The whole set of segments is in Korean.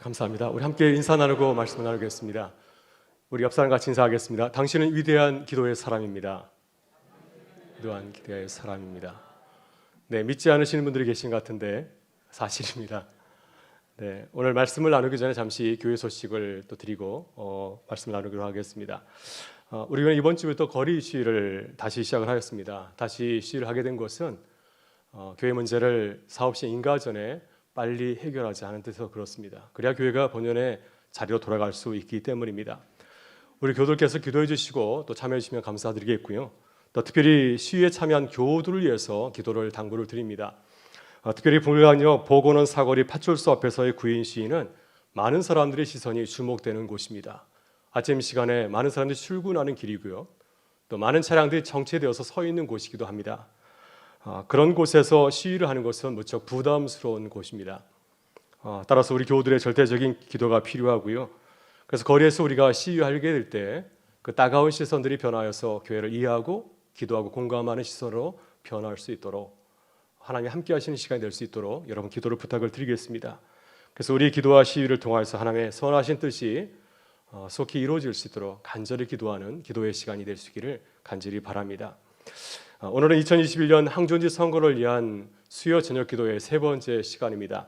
감사합니다. 우리 함께 인사 나누고 말씀을 나누겠습니다. 우리 옆 사람 같이 인사하겠습니다. 당신은 위대한 기도의 사람입니다. 위대한 기도의 사람입니다. 네, 믿지 않으시는 분들이 계신 것 같은데 사실입니다. 네, 오늘 말씀을 나누기 전에 잠시 교회 소식을 또 드리고 말씀을 나누기로 하겠습니다. 우리가 이번 주부터 거리 시위를 다시 시작을 하였습니다. 다시 시위를 하게 된 것은 교회 문제를 사업 시행인가 전에 빨리 해결하지 않은 데서 그렇습니다. 그래야 교회가 본연의 자리로 돌아갈 수 있기 때문입니다. 우리 교도들께서 기도해 주시고 또 참여해 주시면 감사드리겠고요. 또 특별히 시위에 참여한 교우들을 위해서 기도를 당부를 드립니다. 특별히 불가항역 보건원 사거리 파출소 앞에서의 구인 시위는 많은 사람들의 시선이 주목되는 곳입니다. 아침 시간에 많은 사람들이 출근하는 길이고요. 또 많은 차량들이 정체되어서 서 있는 곳이기도 합니다. 그런 곳에서 시위를 하는 것은 무척 부담스러운 곳입니다. 따라서 우리 교우들의 절대적인 기도가 필요하고요. 그래서 거리에서 우리가 시위하게 될 때 그 따가운 시선들이 변화해서 교회를 이해하고 기도하고 공감하는 시선으로 변화할 수 있도록 하나님이 함께 하시는 시간이 될 수 있도록 여러분 기도를 부탁을 드리겠습니다. 그래서 우리 기도와 시위를 통해서 하나님의 선하신 뜻이 속히 이루어질 수 있도록 간절히 기도하는 기도의 시간이 될 수 있기를 간절히 바랍니다. 오늘은 2021년 항존지 선거를 위한 수요 저녁 기도의 세 번째 시간입니다.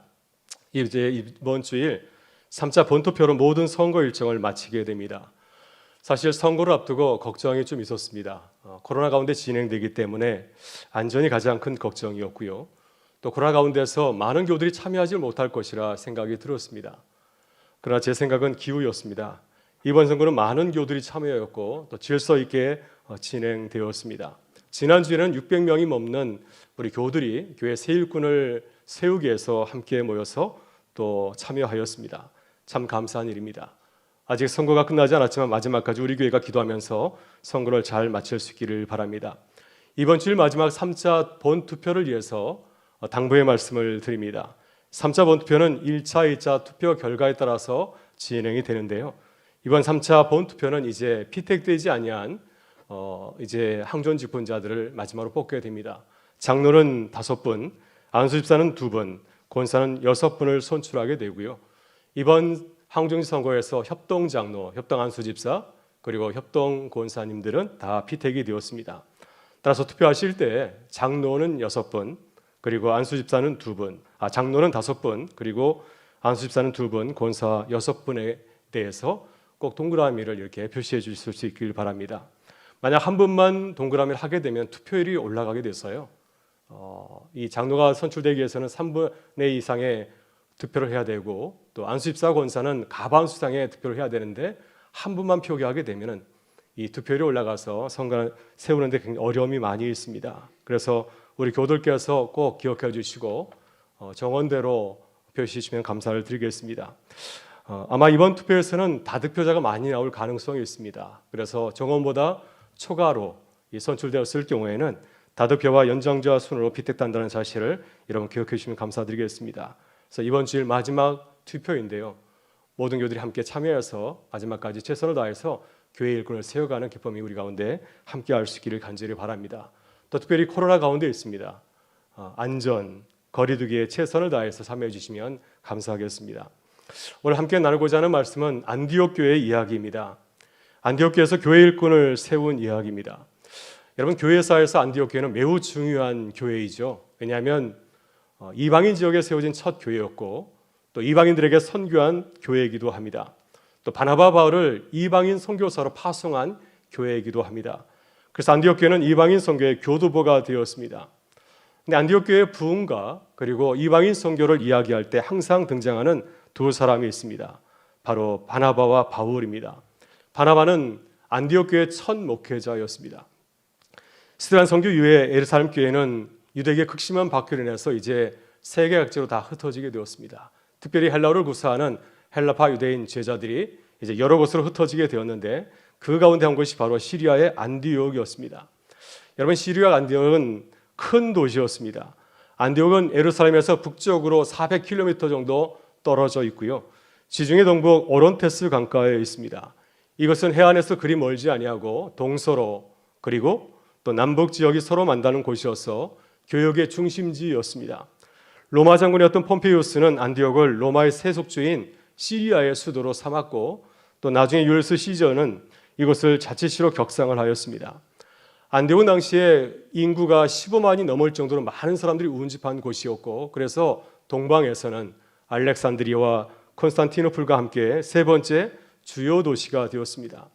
이제 이번 주일 3차 본투표로 모든 선거 일정을 마치게 됩니다. 사실 선거를 앞두고 걱정이 좀 있었습니다. 코로나 가운데 진행되기 때문에 안전이 가장 큰 걱정이었고요. 또 코로나 가운데서 많은 교우들이 참여하지 못할 것이라 생각이 들었습니다. 그러나 제 생각은 기우였습니다. 이번 선거는 많은 교우들이 참여했고 또 질서 있게 진행되었습니다. 지난주에는 600명이 넘는 우리 교우들이 교회 새 일꾼을 세우기 위해서 함께 모여서 또 참여하였습니다. 참 감사한 일입니다. 아직 선거가 끝나지 않았지만 마지막까지 우리 교회가 기도하면서 선거를 잘 마칠 수 있기를 바랍니다. 이번 주일 마지막 3차 본투표를 위해서 당부의 말씀을 드립니다. 3차 본투표는 1차, 2차 투표 결과에 따라서 진행이 되는데요. 이번 3차 본투표는 이제 피택되지 아니한 이제 항존 집권자들을 마지막으로 뽑게 됩니다. 장로는 5분, 안수집사는 2분, 권사는 6분을 선출하게 되고요. 이번 항존지 선거에서 협동장로, 협동안수집사 그리고 협동권사님들은 다 피택이 되었습니다. 따라서 투표하실 때 장로는 6분, 그리고 안수집사는 2분, 장로는 5분, 그리고 안수집사는 2분, 권사 6분에 대해서 꼭 동그라미를 이렇게 표시해 주실 수 있길 바랍니다. 만약 한 분만 동그라미를 하게 되면 투표율이 올라가게 돼서요. 이 장로가 선출되기 위해서는 3분의 2 이상의 투표를 해야 되고 또 안수집사 권사는 과반수상의 투표를 해야 되는데 한 분만 표기하게 되면은 이 투표율이 올라가서 선거를 세우는데 굉장히 어려움이 많이 있습니다. 그래서 우리 교우들께서 꼭 기억해 주시고 정원대로 표시해 주시면 감사를 드리겠습니다. 아마 이번 투표에서는 다득표자가 많이 나올 가능성이 있습니다. 그래서 정원보다 초과로 선출되었을 경우에는 다득표와 연장자 순으로 피택된다는 사실을 여러분 기억해 주시면 감사드리겠습니다. 그래서 이번 주일 마지막 투표인데요. 모든 교우들이 함께 참여해서 마지막까지 최선을 다해서 교회 일꾼을 세워가는 기쁨이 우리 가운데 함께 할 수 있기를 간절히 바랍니다. 또 특별히 코로나 가운데 있습니다. 안전, 거리두기에 최선을 다해서 참여해 주시면 감사하겠습니다. 오늘 함께 나누고자 하는 말씀은 안디옥 교회의 이야기입니다. 안디옥 교회에서 교회 일꾼을 세운 이야기입니다. 여러분 교회사에서 안디옥 교회는 매우 중요한 교회이죠. 왜냐하면 이방인 지역에 세워진 첫 교회였고 또 이방인들에게 선교한 교회이기도 합니다. 또 바나바 바울을 이방인 선교사로 파송한 교회이기도 합니다. 그래서 안디옥 교회는 이방인 선교의 교두보가 되었습니다. 근데 안디옥 교회의 부흥과 그리고 이방인 선교를 이야기할 때 항상 등장하는 두 사람이 있습니다. 바로 바나바와 바울입니다. 바나바는 안디옥 교회의 첫 목회자였습니다. 스테반 선교 이후에 예루살렘 교회는 유대계의 극심한 박해로 인해서 이제 세계 각지로 다 흩어지게 되었습니다. 특별히 헬라어를 구사하는 헬라파 유대인 제자들이 이제 여러 곳으로 흩어지게 되었는데 그 가운데 한 곳이 바로 시리아의 안디옥이었습니다. 여러분 시리아 안디옥은 큰 도시였습니다. 안디옥은 예루살렘에서 북쪽으로 400km 정도 떨어져 있고요. 지중해 동북 오론테스 강가에 있습니다. 이것은 해안에서 그리 멀지 아니하고 동서로 그리고 또 남북 지역이 서로 만나는 곳이어서 교역의 중심지였습니다. 로마 장군이었던 폼페이우스는 안디옥을 로마의 세속주인 시리아의 수도로 삼았고 또 나중에 율리스 시저는 이곳을 자치시로 격상을 하였습니다. 안디옥은 당시에 인구가 15만이 넘을 정도로 많은 사람들이 운집한 곳이었고 그래서 동방에서는 알렉산드리아와 콘스탄티노플과 함께 세 번째 주요 도시가 되었습니다.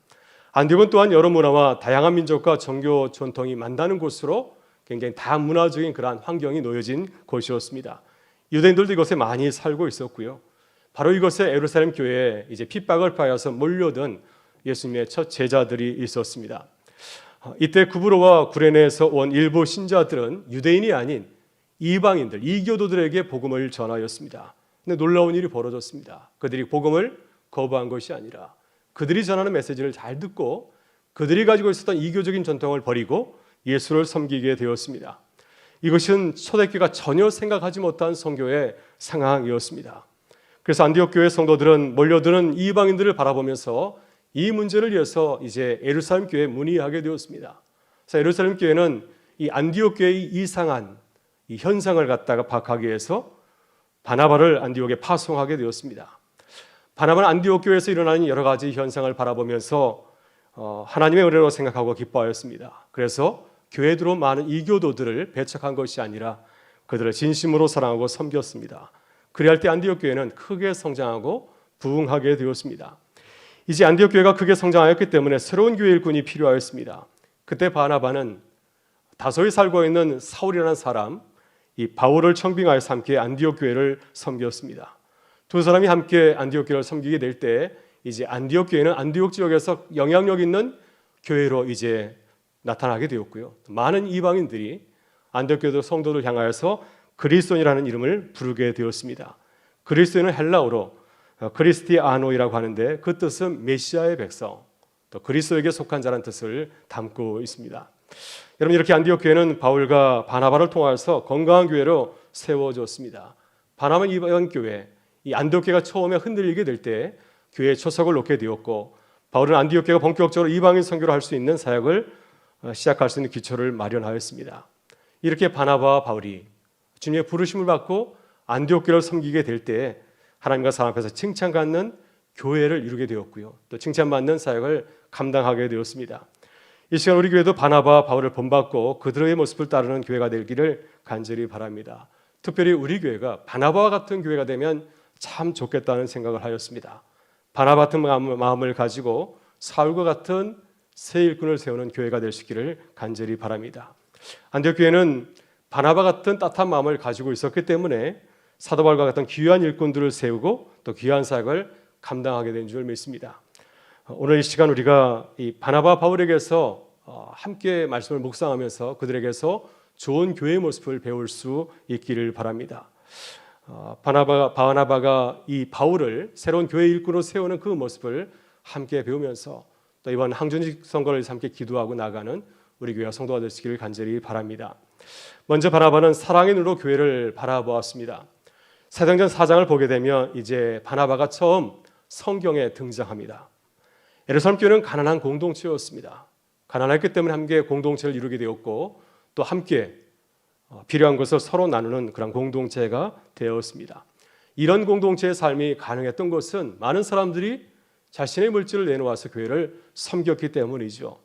안디옥은 또한 여러 문화와 다양한 민족과 종교 전통이 만나는 곳으로 굉장히 다문화적인 그러한 환경이 놓여진 곳이었습니다. 유대인들도 이곳에 많이 살고 있었고요. 바로 이곳에 예루살렘 교회에 이제 핍박을 파여서 몰려든 예수님의 첫 제자들이 있었습니다. 이때 구브로와 구레네에서 온 일부 신자들은 유대인이 아닌 이방인들, 이교도들에게 복음을 전하였습니다. 근데 놀라운 일이 벌어졌습니다. 그들이 복음을 거부한 것이 아니라 그들이 전하는 메시지를 잘 듣고 그들이 가지고 있었던 이교적인 전통을 버리고 예수를 섬기게 되었습니다. 이것은 초대교회가 전혀 생각하지 못한 선교의 상황이었습니다. 그래서 안디옥 교회 성도들은 몰려드는 이방인들을 바라보면서 이 문제를 위해서 이제 예루살렘 교회에 문의하게 되었습니다. 그래서 예루살렘 교회는 이 안디옥 교회의 이상한 이 현상을 갖다가 파악하기 위해서 바나바를 안디옥에 파송하게 되었습니다. 바나바는 안디옥 교회에서 일어나는 여러 가지 현상을 바라보면서 하나님의 은혜로 생각하고 기뻐하였습니다. 그래서 교회에 들어온 많은 이교도들을 배척한 것이 아니라 그들을 진심으로 사랑하고 섬겼습니다. 그리할 때 안디옥 교회는 크게 성장하고 부흥하게 되었습니다. 이제 안디옥 교회가 크게 성장하였기 때문에 새로운 교회 일꾼이 필요하였습니다. 그때 바나바는 다소에 살고 있는 사울이라는 사람, 이 바울을 청빙하여서 함께 안디옥 교회를 섬겼습니다. 두 사람이 함께 안디옥 교회를 섬기게 될 때 이제 안디옥 교회는 안디옥 지역에서 영향력 있는 교회로 이제 나타나게 되었고요. 많은 이방인들이 안디옥 교회 성도를 향하여서 그리스도인이라는 이름을 부르게 되었습니다. 그리스도인은 헬라어로 크리스티아노이라고 하는데 그 뜻은 메시아의 백성, 또 그리스도에게 속한 자라는 뜻을 담고 있습니다. 여러분, 이렇게 안디옥 교회는 바울과 바나바를 통해서 건강한 교회로 세워졌습니다. 바나바 이방 교회, 이 안디옥 교회가 처음에 흔들리게 될 때 교회의 초석을 놓게 되었고 바울은 안디옥 교회가 본격적으로 이방인 선교를 할 수 있는 사역을 시작할 수 있는 기초를 마련하였습니다. 이렇게 바나바와 바울이 주님의 부르심을 받고 안디옥 교회를 섬기게 될 때 하나님과 사람 앞에서 칭찬받는 교회를 이루게 되었고요. 또 칭찬받는 사역을 감당하게 되었습니다. 이 시간 우리 교회도 바나바와 바울을 본받고 그들의 모습을 따르는 교회가 되기를 간절히 바랍니다. 특별히 우리 교회가 바나바와 같은 교회가 되면 참 좋겠다는 생각을 하였습니다. 바나바 같은 마음을 가지고 사울과 같은 새 일꾼을 세우는 교회가 될 수 있기를 간절히 바랍니다. 안디옥 교회는 바나바 같은 따뜻한 마음을 가지고 있었기 때문에 사도 바울과 같은 귀한 일꾼들을 세우고 또 귀한 사역을 감당하게 된 줄 믿습니다. 오늘 이 시간 우리가 이 바나바 바울에게서 함께 말씀을 묵상하면서 그들에게서 좋은 교회의 모습을 배울 수 있기를 바랍니다. 바나바가 이 바울을 새로운 교회 일꾼으로 세우는 그 모습을 함께 배우면서 또 이번 항준직 선거를 함께 기도하고 나가는 우리 교회와 성도가 되시기를 간절히 바랍니다. 먼저 바나바는 사랑의 눈으로 교회를 바라보았습니다. 사도행전 4장을 보게 되면 이제 바나바가 처음 성경에 등장합니다. 예루살렘 교회는 가난한 공동체였습니다. 가난했기 때문에 함께 공동체를 이루게 되었고 또 함께 필요한 것을 서로 나누는 그런 공동체가 되었습니다. 이런 공동체의 삶이 가능했던 것은 많은 사람들이 자신의 물질을 내놓아서 교회를 섬겼기 때문이죠.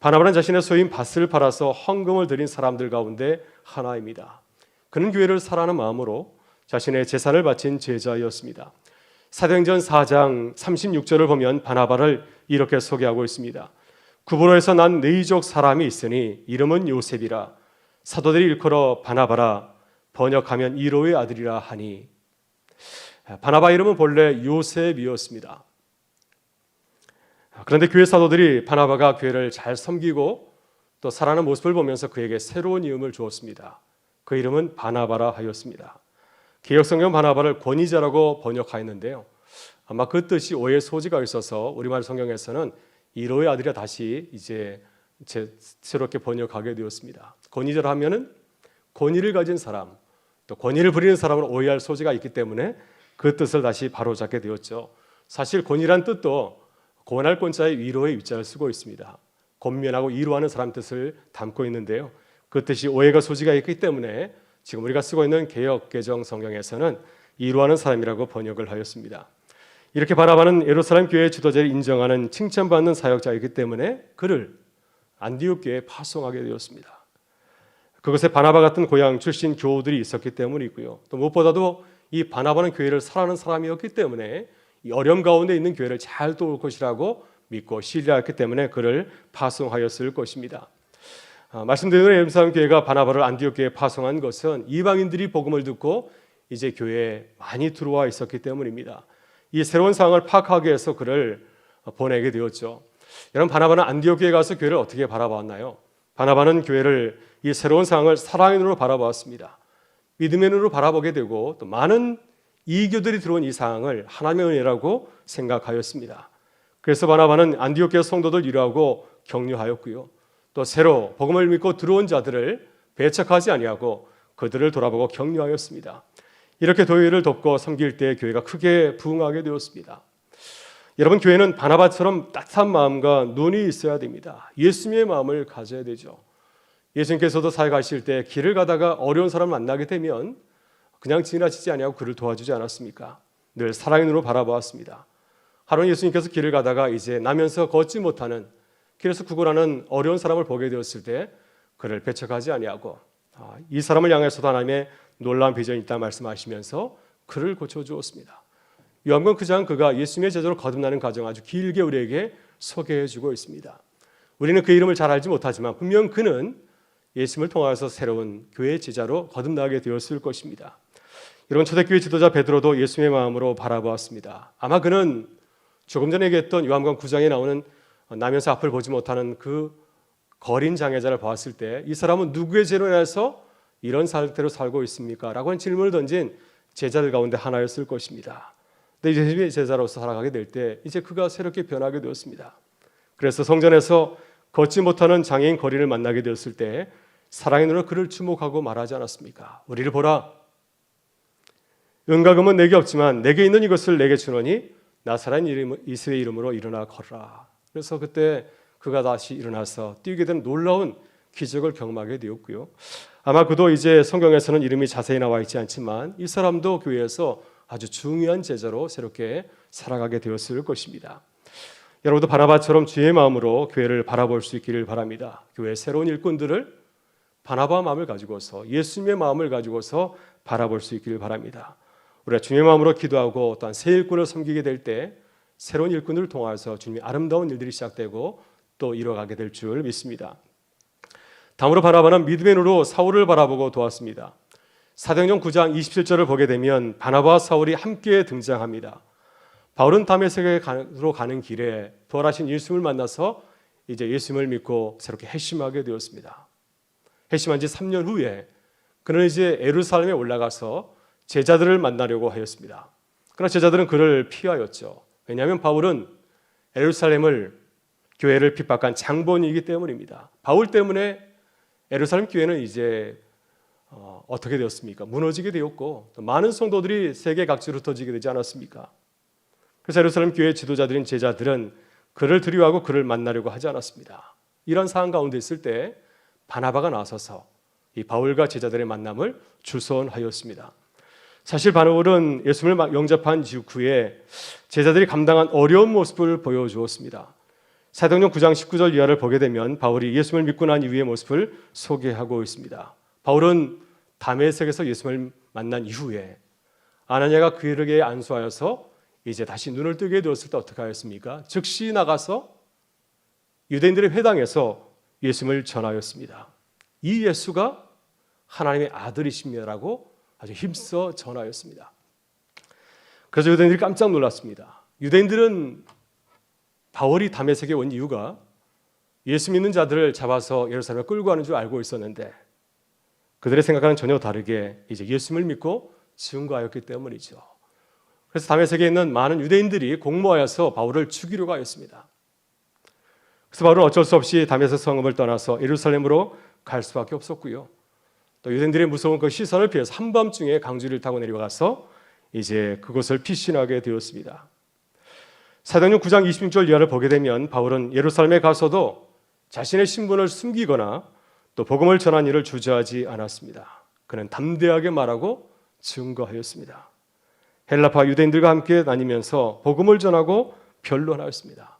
바나바는 자신의 소유인 밭을 팔아서 헌금을 드린 사람들 가운데 하나입니다. 그는 교회를 사랑하는 마음으로 자신의 재산을 바친 제자였습니다. 사도행전 4장 36절을 보면 바나바를 이렇게 소개하고 있습니다. 구브로에서 난 네이족 사람이 있으니 이름은 요셉이라 사도들이 일컬어 바나바라 번역하면 이로의 아들이라 하니. 바나바 이름은 본래 요셉이었습니다. 그런데 교회 사도들이 바나바가 교회를 잘 섬기고 또 살아가는 모습을 보면서 그에게 새로운 이름을 주었습니다. 그 이름은 바나바라 하였습니다. 개역성경 바나바를 권위자라고 번역하였는데요. 아마 그 뜻이 오해의 소지가 있어서 우리말 성경에서는 이로의 아들이라 다시 이제 새롭게 번역하게 되었습니다. 권위자라 하면은 권위를 가진 사람, 또 권위를 부리는 사람을 오해할 소지가 있기 때문에 그 뜻을 다시 바로잡게 되었죠. 사실 권위란 뜻도 권할 권자의 위로의 위자를 쓰고 있습니다. 권면하고 위로하는 사람 뜻을 담고 있는데요. 그 뜻이 오해가 소지가 있기 때문에 지금 우리가 쓰고 있는 개역 개정 성경에서는 위로하는 사람이라고 번역을 하였습니다. 이렇게 바나바는 예루살렘 교회 지도자를 인정하는 칭찬받는 사역자이기 때문에 그를 안디옥 교회에 파송하게 되었습니다. 그것에 바나바 같은 고향 출신 교우들이 있었기 때문이고요. 또 무엇보다도 이 바나바는 교회를 사랑하는 사람이었기 때문에 이 어려움 가운데 있는 교회를 잘 도울 것이라고 믿고 신뢰했기 때문에 그를 파송하였을 것입니다. 말씀드린 대로 예루살렘 교회가 바나바를 안디옥 교회에 파송한 것은 이방인들이 복음을 듣고 이제 교회에 많이 들어와 있었기 때문입니다. 이 새로운 상황을 파악하기 위해서 그를 보내게 되었죠. 여러분, 바나바는 안디옥 교회에 가서 교회를 어떻게 바라보았나요? 바나바는 교회를 이 새로운 상황을 사랑의 눈으로 바라보았습니다. 믿음의 눈으로 바라보게 되고 또 많은 이교들이 들어온 이 상황을 하나님의 은혜라고 생각하였습니다. 그래서 바나바는 안디옥 교회 성도들 위로하고 격려하였고요. 또 새로 복음을 믿고 들어온 자들을 배척하지 아니하고 그들을 돌아보고 격려하였습니다. 이렇게 교회를 돕고 섬길 때 교회가 크게 부흥하게 되었습니다. 여러분, 교회는 바나바처럼 따뜻한 마음과 눈이 있어야 됩니다. 예수님의 마음을 가져야 되죠. 예수님께서도 사역하실 때 길을 가다가 어려운 사람을 만나게 되면 그냥 지나치지 아니하고 그를 도와주지 않았습니까? 늘 사랑의 눈으로 바라보았습니다. 하루는 예수님께서 길을 가다가 이제 나면서 걷지 못하는 길에서 구걸하는 어려운 사람을 보게 되었을 때 그를 배척하지 아니하고 이 사람을 향해서도 하나님의 놀라운 비전이 있다 말씀하시면서 그를 고쳐주었습니다. 요한복음 9장 그가 예수님의 제자로 거듭나는 과정 아주 길게 우리에게 소개해주고 있습니다. 우리는 그 이름을 잘 알지 못하지만 분명 그는 예수님을 통하여서 새로운 교회의 제자로 거듭나게 되었을 것입니다. 여러분, 초대교회 지도자 베드로도 예수님의 마음으로 바라보았습니다. 아마 그는 조금 전에 얘기했던 요한복음 9장에 나오는 나면서 앞을 보지 못하는 그 거린 장애자를 보았을 때 이 사람은 누구의 죄로 인해서 이런 상태로 살고 있습니까? 라고 하는 질문을 던진 제자들 가운데 하나였을 것입니다. 근데 이제 예수님의 제자로서 살아가게 될 때 이제 그가 새롭게 변하게 되었습니다. 그래서 성전에서 걷지 못하는 장애인 거린을 만나게 되었을 때 사랑의 눈으로 그를 주목하고 말하지 않았습니까? 우리를 보라. 은과 금은 내게 없지만 내게 있는 이것을 내게 주노니 나사렛 예수의 이름으로 일어나 걸어라. 그래서 그때 그가 다시 일어나서 뛰게 된 놀라운 기적을 경험하게 되었고요. 아마 그도 이제 성경에서는 이름이 자세히 나와 있지 않지만 이 사람도 교회에서 아주 중요한 제자로 새롭게 살아가게 되었을 것입니다. 여러분도 바나바처럼 주의 마음으로 교회를 바라볼 수 있기를 바랍니다. 교회의 새로운 일꾼들을 바나바 마음을 가지고서 예수님의 마음을 가지고서 바라볼 수 있기를 바랍니다. 우리가 주님의 마음으로 기도하고 또한 새 일꾼을 섬기게 될 때 새로운 일꾼을 통해서 주님의 아름다운 일들이 시작되고 또 이루어가게 될 줄 믿습니다. 다음으로 바나바는 믿음의 눈으로 사울을 바라보고 도왔습니다. 사도행전 9장 27절을 보게 되면 바나바와 사울이 함께 등장합니다. 바울은 다메섹으로 가는 길에 부활하신 예수님을 만나서 이제 예수님을 믿고 새롭게 회심하게 되었습니다. 회심한 지 3년 후에 그는 이제 예루살렘에 올라가서 제자들을 만나려고 하였습니다. 그러나 제자들은 그를 피하였죠. 왜냐하면 바울은 예루살렘을 교회를 핍박한 장본이기 때문입니다. 바울 때문에 예루살렘 교회는 이제 어떻게 되었습니까? 무너지게 되었고 또 많은 성도들이 세계 각지로 흩어지게 되지 않았습니까? 그래서 예루살렘 교회 지도자들인 제자들은 그를 두려워하고 그를 만나려고 하지 않았습니다. 이런 상황 가운데 있을 때 바나바가 나서서 이 바울과 제자들의 만남을 주선하였습니다. 사실 바울은 예수님을 영접한 이후에 제자들이 감당한 어려운 모습을 보여주었습니다. 사도행전 9장 19절 이하를 보게 되면 바울이 예수님을 믿고 난 이후의 모습을 소개하고 있습니다. 바울은 다메섹에서 예수님을 만난 이후에 아나니아가 그에게 안수하여서 이제 다시 눈을 뜨게 되었을 때 어떻게 하였습니까? 즉시 나가서 유대인들의 회당에서 예수님을 전하였습니다. 이 예수가 하나님의 아들이십니다라고 아주 힘써 전하였습니다. 그래서 유대인들이 깜짝 놀랐습니다. 유대인들은 바울이 다메섹에 온 이유가 예수 믿는 자들을 잡아서 예루살렘에 끌고 가는 줄 알고 있었는데 그들의 생각과는 전혀 다르게 이제 예수님을 믿고 증거하였기 때문이죠. 그래서 다메섹에 있는 많은 유대인들이 공모하여서 바울을 죽이려고 하였습니다. 그래서 바울은 어쩔 수 없이 다메섹 성읍을 떠나서 예루살렘으로 갈 수밖에 없었고요. 또 유대인들의 무서운 그 시선을 피해서 한밤중에 강주리를 타고 내려가서 이제 그곳을 피신하게 되었습니다. 사도행전 9장 26절 이하를 보게 되면 바울은 예루살렘에 가서도 자신의 신분을 숨기거나 또 복음을 전한 일을 주저하지 않았습니다. 그는 담대하게 말하고 증거하였습니다. 헬라파 유대인들과 함께 다니면서 복음을 전하고 변론하였습니다.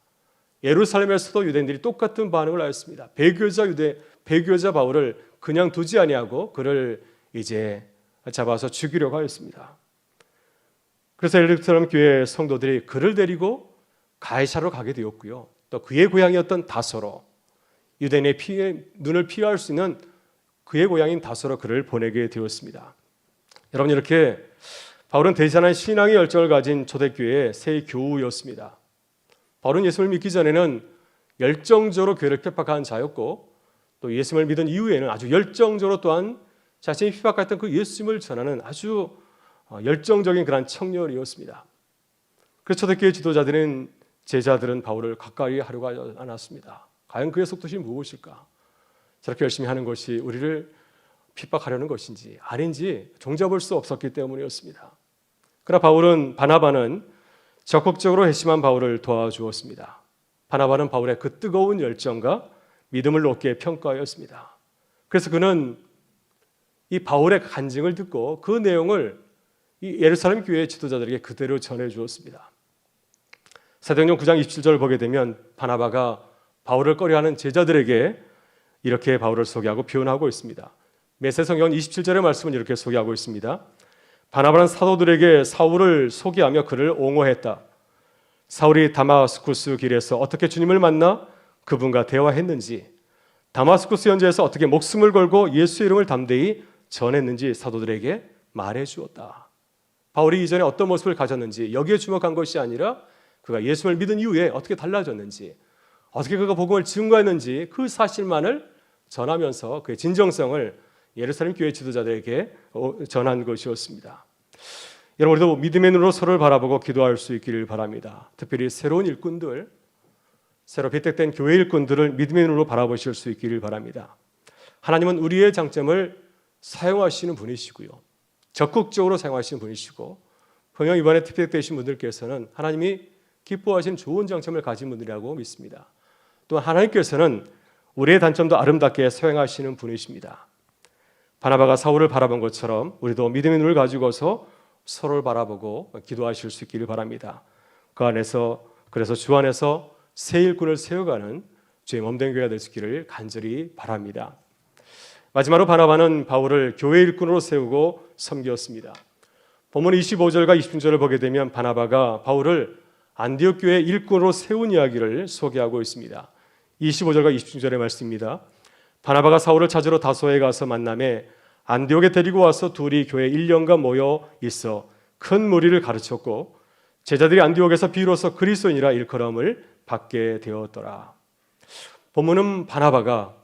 예루살렘에서도 유대인들이 똑같은 반응을 하였습니다. 배교자 바울을 그냥 두지 아니하고 그를 이제 잡아서 죽이려고 하였습니다. 그래서 예루살렘 교회 성도들이 그를 데리고 가이사로 가게 되었고요. 또 그의 고향이었던 다소로, 유대인의 눈을 피할 수 있는 그의 고향인 다소로 그를 보내게 되었습니다. 여러분, 이렇게 바울은 대단한 신앙의 열정을 가진 초대교회의 새 교우였습니다. 바울은 예수를 믿기 전에는 열정적으로 교회를 핍박한 자였고, 또 예수를 믿은 이후에는 아주 열정적으로 또한 자신이 핍박했던 그 예수님을 전하는 아주 열정적인 그런 청년이었습니다. 그래서 초대교회 지도자들은, 제자들은 바울을 가까이 하려고 하지 않았습니다. 과연 그의 속뜻이 무엇일까? 저렇게 열심히 하는 것이 우리를 핍박하려는 것인지 아닌지 종잡을 수 없었기 때문이었습니다. 그러나 바나바는 적극적으로 회심한 바울을 도와주었습니다. 바나바는 바울의 그 뜨거운 열정과 믿음을 높게 평가하였습니다. 그래서 그는 이 바울의 간증을 듣고 그 내용을 이 예루살렘 교회 지도자들에게 그대로 전해주었습니다. 사도행전 9장 27절을 보게 되면 바나바가 바울을 꺼려하는 제자들에게 이렇게 바울을 소개하고 표현하고 있습니다. 메세성경 27절의 말씀은 이렇게 소개하고 있습니다. 바나바는 사도들에게 사울을 소개하며 그를 옹호했다. 사울이 다마스쿠스 길에서 어떻게 주님을 만나 그분과 대화했는지, 다마스쿠스 현지에서 어떻게 목숨을 걸고 예수의 이름을 담대히 전했는지 사도들에게 말해주었다. 바울이 이전에 어떤 모습을 가졌는지 여기에 주목한 것이 아니라 그가 예수를 믿은 이후에 어떻게 달라졌는지, 어떻게 그가 복음을 증거했는지 그 사실만을 전하면서 그의 진정성을 예루살렘 교회 지도자들에게 전한 것이었습니다. 여러분, 우리도 믿음의 눈으로 서로를 바라보고 기도할 수 있기를 바랍니다. 특별히 새로운 일꾼들, 새로 배택된 교회 일꾼들을 믿음의 눈으로 바라보실 수 있기를 바랍니다. 하나님은 우리의 장점을 사용하시는 분이시고요, 적극적으로 사용하시는 분이시고, 분명 이번에 특별되신 분들께서는 하나님이 기뻐하신 좋은 장점을 가진 분들이라고 믿습니다. 또 하나님께서는 우리의 단점도 아름답게 사용하시는 분이십니다. 바나바가 사울을 바라본 것처럼 우리도 믿음의 눈을 가지고서 서로를 바라보고 기도하실 수 있기를 바랍니다. 그 안에서, 그래서 주 안에서 새 일꾼을 세워가는 주의 몸된 교회가 될 수 있기를 간절히 바랍니다. 마지막으로 바나바는 바울을 교회 일꾼으로 세우고 섬겼습니다. 본문 25절과 26절을 보게 되면 바나바가 바울을 안디옥 교회 일꾼으로 세운 이야기를 소개하고 있습니다. 25절과 26절의 말씀입니다. 바나바가 사울을 찾으러 다소에 가서 만남에 안디옥에 데리고 와서 둘이 교회 1년간 모여 있어 큰 무리를 가르쳤고, 제자들이 안디옥에서 비로소 그리스도인이라 일컬음을 받게 되었더라. 본문은 바나바가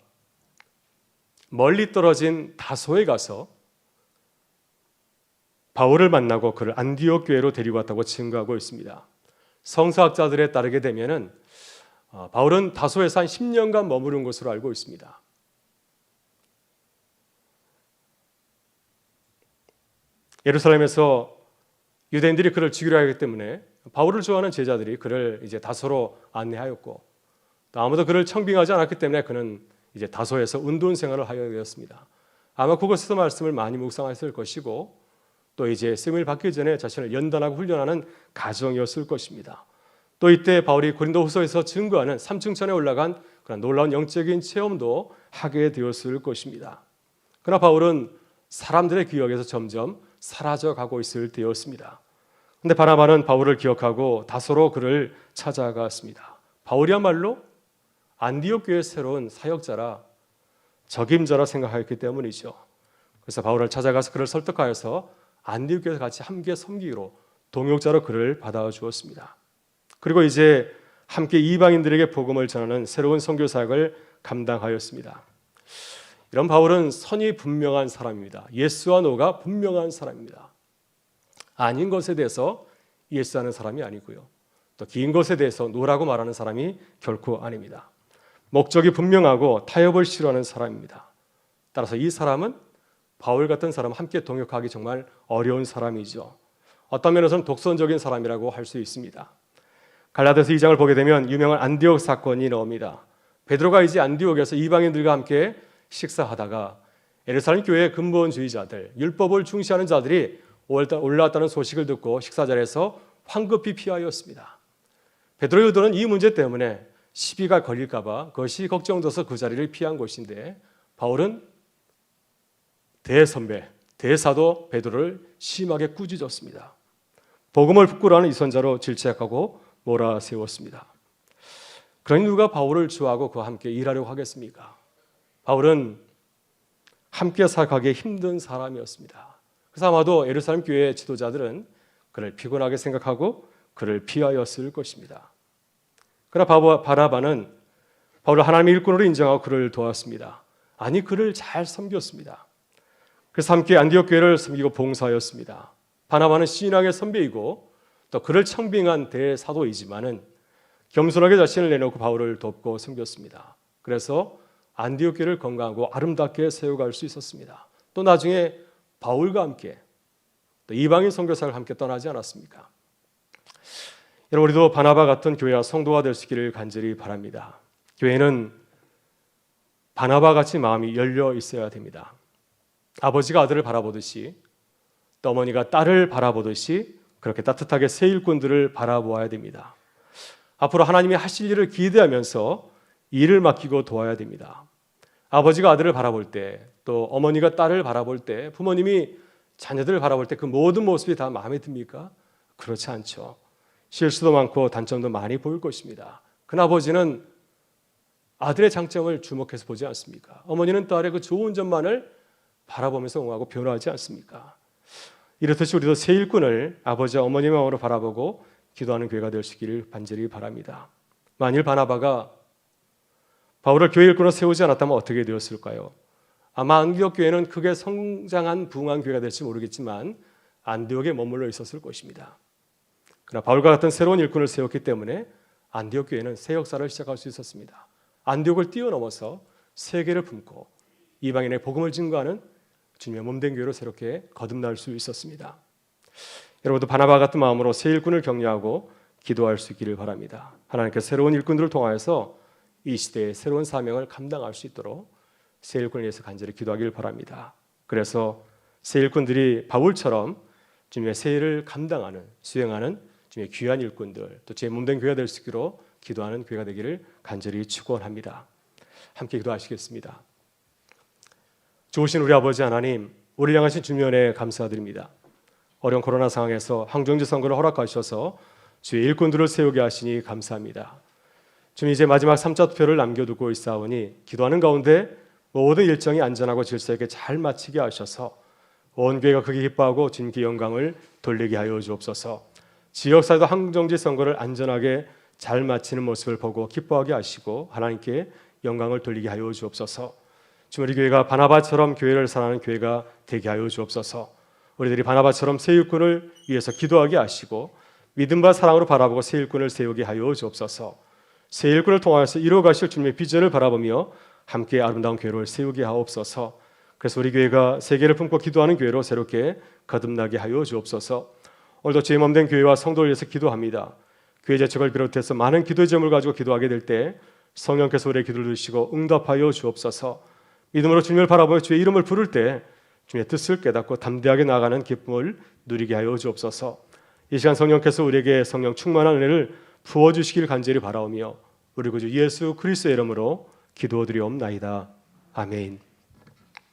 멀리 떨어진 다소에 가서 바울을 만나고 그를 안디옥 교회로 데리고 왔다고 증거하고 있습니다. 성서학자들에 따르게 되면은 바울은 다소에서 한 10년간 머무른 것으로 알고 있습니다. 예루살렘에서 유대인들이 그를 죽이려 하기 때문에 바울을 좋아하는 제자들이 그를 이제 다소로 안내하였고, 또 아무도 그를 청빙하지 않았기 때문에 그는 이제 다소에서 운동 생활을 하게 되었습니다. 아마 그곳에서 말씀을 많이 묵상했을 것이고, 또 이제 쓰임을 받기 전에 자신을 연단하고 훈련하는 과정이었을 것입니다. 또 이때 바울이 고린도후서에서 증거하는 3층천에 올라간 그런 놀라운 영적인 체험도 하게 되었을 것입니다. 그러나 바울은 사람들의 기억에서 점점 사라져가고 있을 때였습니다. 그런데 바나바는 바울을 기억하고 다소로 그를 찾아갔습니다. 바울이야말로 안디옥 교회의 새로운 사역자라, 적임자라 생각하였기 때문이죠. 그래서 바울을 찾아가서 그를 설득하여서 안디옥 교회에서 같이 함께 섬기기로 동역자로 그를 받아주었습니다. 그리고 이제 함께 이방인들에게 복음을 전하는 새로운 선교 사역을 감당하였습니다. 이런 바울은 선이 분명한 사람입니다. 예스와 노가 분명한 사람입니다. 아닌 것에 대해서 예스하는 사람이 아니고요, 또 긴 것에 대해서 노라고 말하는 사람이 결코 아닙니다. 목적이 분명하고 타협을 싫어하는 사람입니다. 따라서 이 사람은 바울 같은 사람 함께 동역하기 정말 어려운 사람이죠. 어떤 면에서는 독선적인 사람이라고 할 수 있습니다. 갈라디아서 2장을 보게 되면 유명한 안디옥 사건이 나옵니다. 베드로가 이제 안디옥에서 이방인들과 함께 식사하다가 예루살렘 교회의 근본주의자들, 율법을 중시하는 자들이 올라왔다는 소식을 듣고 식사 자리에서 황급히 피하였습니다. 베드로 유다는 이 문제 때문에 시비가 걸릴까 봐 그것이 걱정돼서 그 자리를 피한 것인데, 바울은 대선배, 대사도 베드로를 심하게 꾸짖었습니다. 복음을 부끄러워하는 이선자로 질책하고 몰아세웠습니다. 그러니 누가 바울을 좋아하고 그와 함께 일하려고 하겠습니까? 바울은 함께 살아가기 힘든 사람이었습니다. 그래서 아마도 예루살렘 교회의 지도자들은 그를 피곤하게 생각하고 그를 피하였을 것입니다. 그러나 바나바는 바울을 하나님의 일꾼으로 인정하고 그를 도왔습니다. 아니, 그를 잘 섬겼습니다. 그래서 함께 안디옥 교회를 섬기고 봉사하였습니다. 바나바는 신학의 선배이고 또 그를 청빙한 대사도이지만은 겸손하게 자신을 내놓고 바울을 돕고 섬겼습니다. 그래서 안디옥 교회를 건강하고 아름답게 세워갈 수 있었습니다. 또 나중에 바울과 함께 또 이방인 선교사를 함께 떠나지 않았습니까? 여러분, 우리도 바나바 같은 교회와 성도가 될 수 있기를 간절히 바랍니다. 교회는 바나바 같이 마음이 열려 있어야 됩니다. 아버지가 아들을 바라보듯이, 또 어머니가 딸을 바라보듯이 그렇게 따뜻하게 새 일꾼들을 바라보아야 됩니다. 앞으로 하나님이 하실 일을 기대하면서 일을 맡기고 도와야 됩니다. 아버지가 아들을 바라볼 때, 또 어머니가 딸을 바라볼 때, 부모님이 자녀들을 바라볼 때 그 모든 모습이 다 마음에 듭니까? 그렇지 않죠. 실수도 많고 단점도 많이 보일 것입니다. 그러나 아버지는 아들의 장점을 주목해서 보지 않습니까? 어머니는 딸의 그 좋은 점만을 바라보면서 응하고 변화하지 않습니까? 이렇듯이 우리도 새 일꾼을 아버지와 어머니의 마음으로 바라보고 기도하는 교회가 될 수 있기를 간절히 바랍니다. 만일 바나바가 바울을 교회 일꾼으로 세우지 않았다면 어떻게 되었을까요? 아마 안디옥 교회는 크게 성장한 부흥한 교회가 될지 모르겠지만 안디옥에 머물러 있었을 것입니다. 그러나 바울과 같은 새로운 일꾼을 세웠기 때문에 안디옥 교회는 새 역사를 시작할 수 있었습니다. 안디옥을 뛰어넘어서 세계를 품고 이방인의 복음을 증거하는 주님의 몸된 교회로 새롭게 거듭날 수 있었습니다. 여러분도 바나바 같은 마음으로 새 일꾼을 격려하고 기도할 수 있기를 바랍니다. 하나님께서 새로운 일꾼들을 통하여서 이 시대의 새로운 사명을 감당할 수 있도록 새 일꾼을 위해서 간절히 기도하기를 바랍니다. 그래서 새 일꾼들이 바울처럼 주님의 새 일을 감당하는, 수행하는 주님의 귀한 일꾼들, 또 주의 몸된 교회가 될 수 있기로 기도하는 교회가 되기를 간절히 축원합니다. 함께 기도하시겠습니다. 좋으신 우리 아버지 하나님, 우리를 향하신 주님의 은혜에 감사드립니다. 어려운 코로나 상황에서 항정지 선거를 허락하셔서 주의 일꾼들을 세우게 하시니 감사합니다. 주님, 이제 마지막 3차 투표를 남겨두고 있사오니 기도하는 가운데 모든 일정이 안전하고 질서 있게 잘 마치게 하셔서 온 교회가 크게 기뻐하고 주님께 영광을 돌리게 하여 주옵소서. 지역사회도 항정지 선거를 안전하게 잘 마치는 모습을 보고 기뻐하게 하시고 하나님께 영광을 돌리게 하여 주옵소서. 주님, 우리 교회가 바나바처럼 교회를 사랑하는 교회가 되게 하여 주옵소서. 우리들이 바나바처럼 새 일꾼을 위해서 기도하게 하시고 믿음과 사랑으로 바라보고 새 일꾼을 세우게 하여 주옵소서. 새 일꾼을 통하여서 이루어가실 주님의 비전을 바라보며 함께 아름다운 교회를 세우게 하옵소서. 그래서 우리 교회가 세계를 품고 기도하는 교회로 새롭게 거듭나게 하여 주옵소서. 오늘도 주의 몸된 교회와 성도를 위해서 기도합니다. 교회 제척을 비롯해서 많은 기도의 제목을 가지고 기도하게 될 때 성령께서 우리의 기도를 들으시고 응답하여 주옵소서. 믿음으로 주님을 바라보며 주의 이름을 부를 때 주님의 뜻을 깨닫고 담대하게 나아가는 기쁨을 누리게 하여 주옵소서. 이 시간 성령께서 우리에게 성령 충만한 은혜를 부어주시길 간절히 바라오며 우리 구주 예수 그리스도의 이름으로 기도드리옵나이다. 아멘.